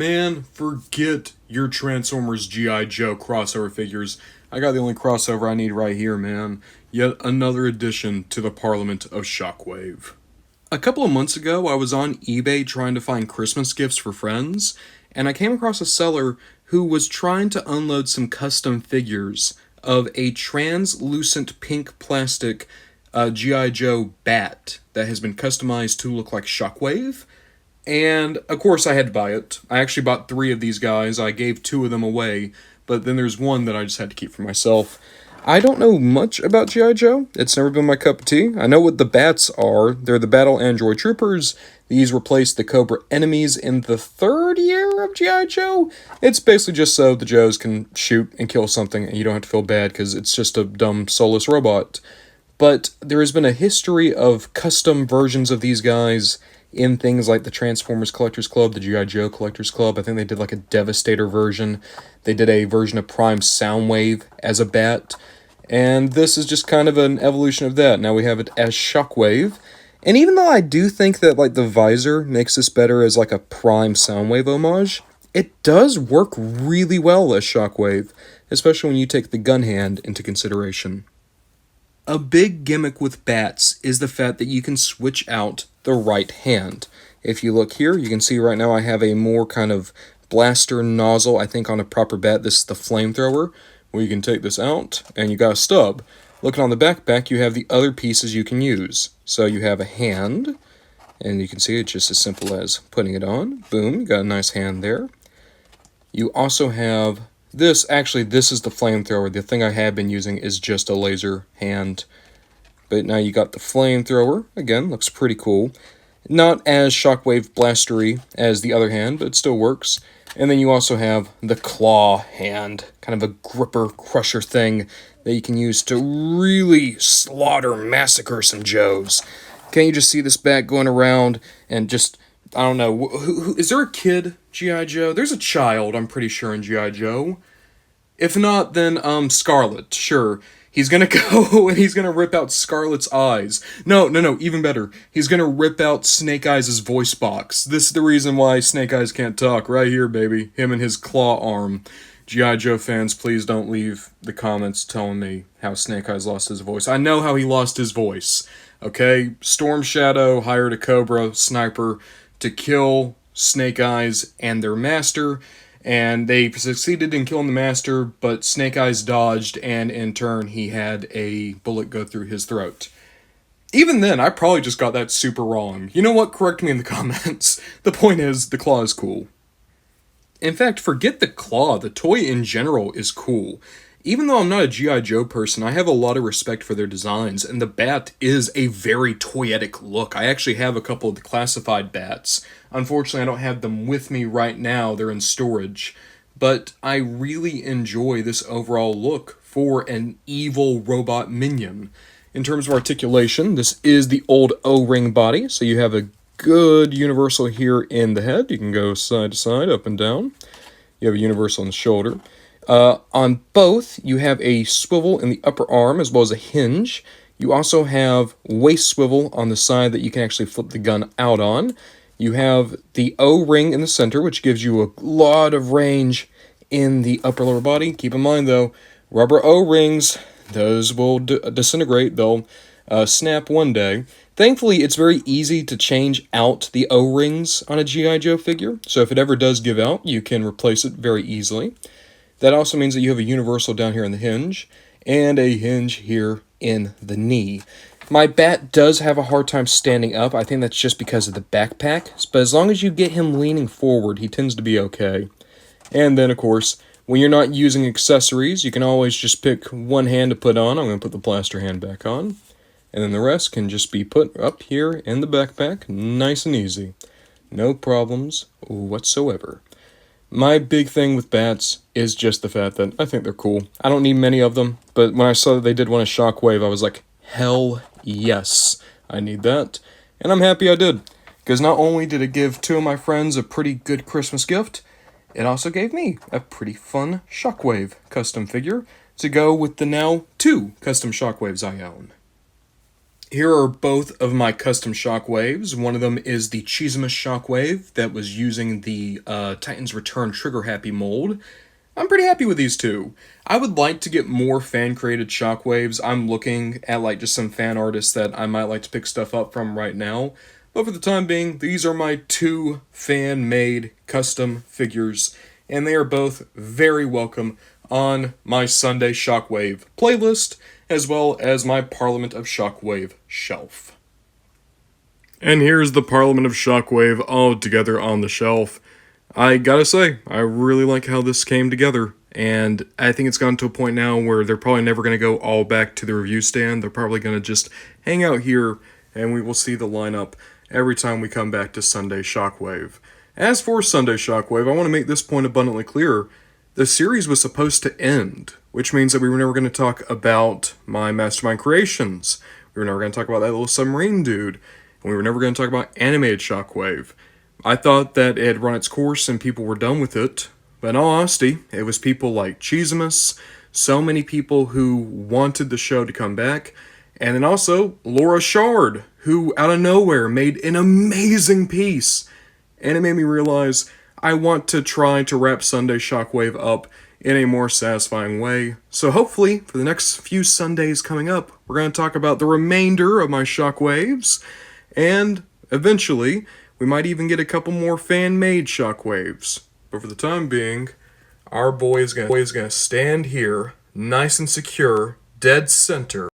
Man, forget your Transformers G.I. Joe crossover figures. I got the only crossover I need right here, man. Yet another addition to the Parliament of Shockwave. A couple of months ago, I was on eBay trying to find Christmas gifts for friends, and I came across a seller who was trying to unload some custom figures of a translucent pink plastic G.I. Joe bat that has been customized to look like Shockwave. And of course, I had to buy it. I actually bought three of these guys. I gave two of them away, but then there's one that I just had to keep for myself. I don't know much about G.I. Joe. It's never been my cup of tea. I know what the bats are. They're the Battle Android Troopers. These replaced the Cobra enemies in the third year of G.I. Joe. It's basically just so the Joes can shoot and kill something and you don't have to feel bad because it's just a dumb, soulless robot. But there has been a history of custom versions of these guys in things like the Transformers Collectors Club, the G.I. Joe Collectors Club. I think they did like a Devastator version. They did a version of Prime Soundwave as a bat. And this is just kind of an evolution of that. Now we have it as Shockwave. And even though I do think that like the visor makes this better as like a Prime Soundwave homage, it does work really well as Shockwave, especially when you take the gun hand into consideration. A big gimmick with bats is the fact that you can switch out the right hand. If you look here, you can see right now I have a more kind of blaster nozzle, I think on a proper bat. This is the flamethrower, where you can take this out, and you got a stub. Looking on the backpack, you have the other pieces you can use. So you have a hand, and you can see it's just as simple as putting it on. Boom, you got a nice hand there. You also have this. Actually, this is the flamethrower. The thing I have been using is just a laser hand. But now you got the flamethrower. Again, looks pretty cool. Not as shockwave blastery as the other hand, but it still works. And then you also have the claw hand, kind of a gripper crusher thing that you can use to really slaughter, massacre some Joes. Can't you just see this bat going around and just, I don't know, is there a kid, G.I. Joe? There's a child, I'm pretty sure, in G.I. Joe. If not, then, Scarlet, sure. He's gonna go and he's gonna rip out Scarlet's eyes. No, even better. He's gonna rip out Snake Eyes' voice box. This is the reason why Snake Eyes can't talk. Right here, baby. Him and his claw arm. G.I. Joe fans, please don't leave the comments telling me how Snake Eyes lost his voice. I know how he lost his voice. Okay? Storm Shadow hired a Cobra sniper to kill Snake Eyes and their master, and they succeeded in killing the master, but Snake Eyes dodged, and in turn, he had a bullet go through his throat. Even then, I probably just got that super wrong. You know what? Correct me in the comments. The point is, the claw is cool. In fact, forget the claw. The toy in general is cool. Even though I'm not a G.I. Joe person, I have a lot of respect for their designs, and the bat is a very toyetic look. I actually have a couple of the classified bats. Unfortunately, I don't have them with me right now. They're in storage. But I really enjoy this overall look for an evil robot minion. In terms of articulation, this is the old O-ring body, so you have a good universal here in the head. You can go side to side, up and down. You have a universal in the shoulder. On both, you have a swivel in the upper arm as well as a hinge. You also have waist swivel on the side that you can actually flip the gun out on. You have the O-ring in the center, which gives you a lot of range in the upper lower body. Keep in mind, though, rubber O-rings, those will disintegrate. They'll snap one day. Thankfully, it's very easy to change out the O-rings on a G.I. Joe figure, so if it ever does give out, you can replace it very easily. That also means that you have a universal down here in the hinge, and a hinge here in the knee. My bat does have a hard time standing up. I think that's just because of the backpack, but as long as you get him leaning forward, he tends to be okay. And then, of course, when you're not using accessories, you can always just pick one hand to put on. I'm going to put the blaster hand back on. And then the rest can just be put up here in the backpack, nice and easy. No problems whatsoever. My big thing with bats is just the fact that I think they're cool. I don't need many of them, but when I saw that they did one as Shockwave, I was like, hell yes, I need that. And I'm happy I did, because not only did it give two of my friends a pretty good Christmas gift, it also gave me a pretty fun Shockwave custom figure to go with the now 2 custom Shockwaves I own. Here are both of my custom shockwaves. One of them is the Cheesimus shockwave that was using the Titan's Return Trigger Happy mold. I'm pretty happy with these two. I would like to get more fan-created shockwaves. I'm looking at like just some fan artists that I might like to pick stuff up from right now. But for the time being, these are my two fan-made custom figures, and they are both very welcome on my Sunday Shockwave playlist, as well as my Parliament of Shockwave shelf. And here's the Parliament of Shockwave all together on the shelf. I gotta say, I really like how this came together, and I think it's gotten to a point now where they're probably never going to go all back to the review stand. They're probably going to just hang out here, and we will see the lineup every time we come back to Sunday Shockwave. As for Sunday Shockwave, I want to make this point abundantly clear. The series was supposed to end, which means that we were never going to talk about my Mastermind creations. We were never going to talk about that little submarine dude, and we were never going to talk about Animated Shockwave. I thought that it had run its course and people were done with it, but in all honesty, it was people like Cheesimus, so many people who wanted the show to come back, and then also Laura Shard, who out of nowhere made an amazing piece. And it made me realize I want to try to wrap Sunday Shockwave up in a more satisfying way. So hopefully, for the next few Sundays coming up, we're going to talk about the remainder of my Shockwaves, and eventually, we might even get a couple more fan-made shockwaves. But for the time being, our boy is gonna stand here, nice and secure, dead center,